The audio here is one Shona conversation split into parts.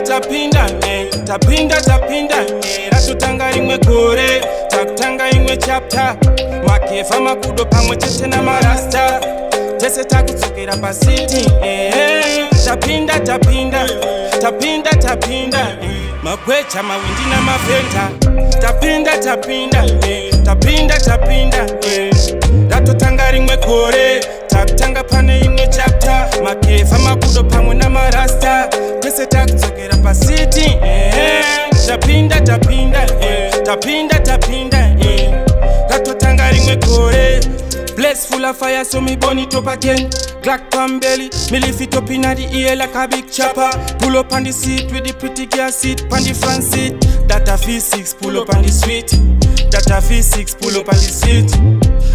tapinda ratotanga rimwe gore takutanga imwe chapter makefa makudo pamwe chete namarasta tese takudzokera pasiti tapinda magwecha mawindi namavhenda tapinda ratotanga rimwe gore takutanga pane imwe chapter makefa makudo pamwe namarasta tese takudzokera pasiti tapinda ratotanga rimwe gore Bless full of fire, so me burn it up again. Glock pan belly, me lift it up inna the ear like a big chopper. Pull up on the seat with the pretty girl sit on the front seat. That a V6, pull up on the suite. That a V6, pull up on the seat.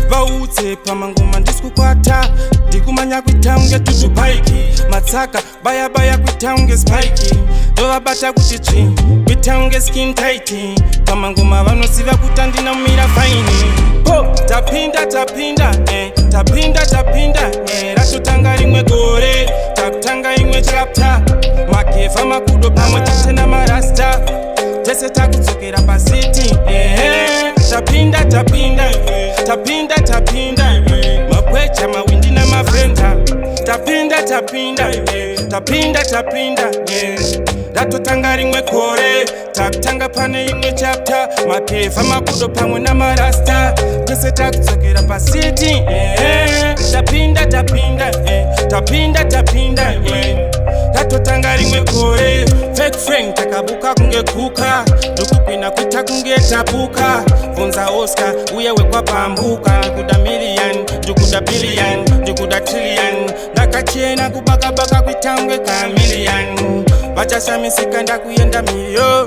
Vaute pamangoma ndisikukwata ndikumanya kwitange tutubaiki matsaka baya kwitange spike ndovabata kuti tsvi kwitange skin tight pamangoma vanoziva kuti ndinamira faini tapinda ratotanga rimwe gore takutanga imwe chapter makefa makudo pamwe chete namarasta tese takudzokera pasiti tapinda magwecha mawindi namavhenda tapinda ratotanga rimwe gore takutanga pane imwe chapter makefa makudo pamwe namarasta tese takudzokera pasiti tapinda ratotanga rimwe gore fake friend takabuka kunge kuka ndokupinda kuita kunge tapuka bvunza Oscar uye wekwapambuka ndikuda million ndikuda billion ndikuda trillion ndakachena kubaka kwitange ka million vachashamisika ndakuenda miliyo